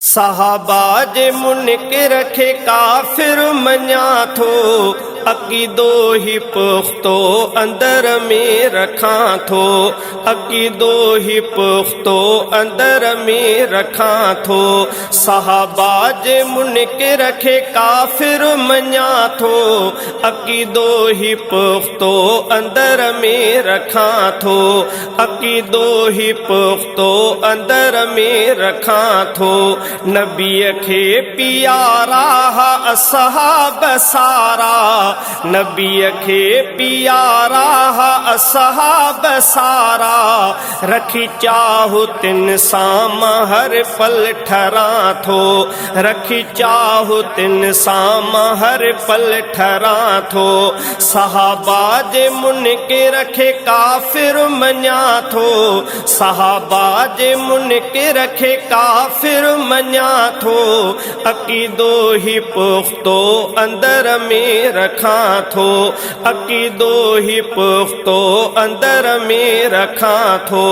सहाबा जे मुनकिर खे काफ़िर मञा थो, अक़ीदो ही पुख्तो अंदर में रखां थो, अक़ीदो ही पुख्तो अंदर में रखां थो। सहाबा जे मुनकिर खे काफ़िर मञा थो, अक़ीदो ही पुख्तो अंदर में रखां थो, अक़ीदो ही पुख्तो अंदर में रखां थो। नबीअ खे पियारा असहाब सारा, नबीअ खे पियारा असहाब सारा, रखी चाहु तिन सां मां हर पल ठरां थो, रखी चाहु तिन सां मां हर पल ठरां थो। सहाबा जे मुनकिर खे काफ़िर मञा थो, सहाबा जे मुनकिर खे काफ़िर मञा थो, अक़ीदो ही पुख्तो अंदर में रखां थो, अक़ीदो ही पुख्तो अंदर में रखां थो।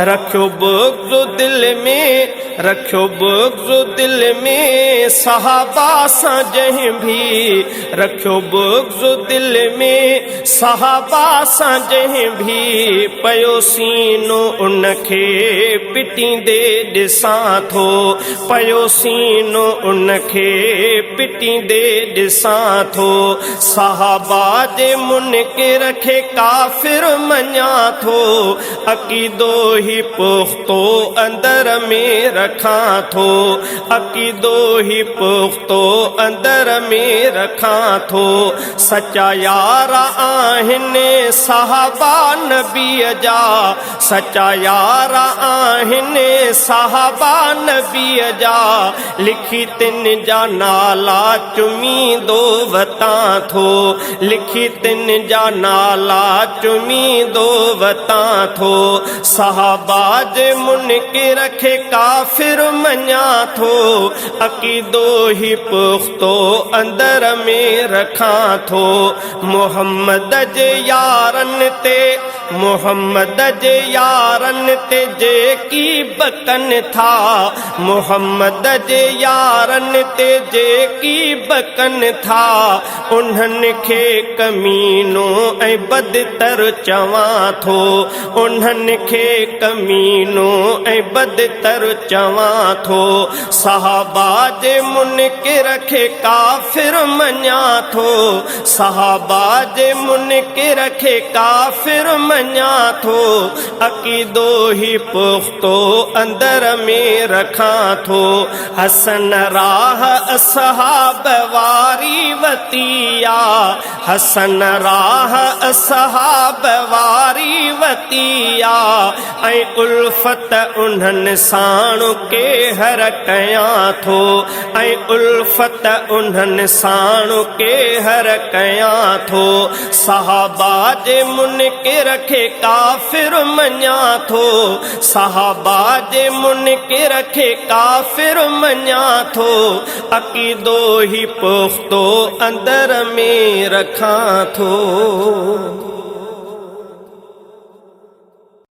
रखियो बुग़्ज़ दिल में, रखियो बुग़्ज़ दिल में सहाबा सां जंहिं भी, रखियो बुग़्ज़ दिल में सहाबा सां जंहिं भी, पयो सीनो उनखे पिटींदे ॾिसां थो, पयो सीनो उनखे पिटींदे ॾिसां थो। सहाबा जे मुनकिर खे काफ़िर मञा थो, अक़ीदो ही पुख्तो अंदर में रखां थो, अक़ीदो ही पुख्तो अंदर में रखां थो। सच्चा यार आहिनि सहाबा नबीअ जा, सच्चा यार आहिनि सहाबा नबीअ जा, लिखी तिन जा नाला चुमींदो वतां थो, लिखी तिन जा नाला चुमींदो वतां थो। सहाबा जे मुनकिर खे काफ़िर मञा थो, अक़ीदो ही पुख्तो अंदर में रखां थो। मुहम्मद जे यारनि ते, मुहम्मद जे यारनि ते जेकी बकनि था, मुहम्मद जे यारनि ते जेकी बकनि था, उन्हनि खे कमीनो ऐं बदतर चवां थो, उन्हनि खे कमीनो ऐं बदतर चवां थो। सहाबा जे मुनकिर खे काफ़िर मञा थो, सहाबा जे मुनकिर खे काफ़िर मञा थो, अक़ीदो ही पुख्तो अंदर में रखां थो। हसन राह असहाब वारी वतिया, हसन राह असहाब वारी वतिया, ऐं उल्फत उन्हनि साण के हर कयां थो, ऐं उल्फत उन्हनि साण के हर कयां थो। सहाबा जे मुनकिर खे काफ़िर मञा थो, सहाबा जे मुनकिर खे काफ़िर मञा थो, अक़ीदो ही पुख्तो अंदर में रखां थो।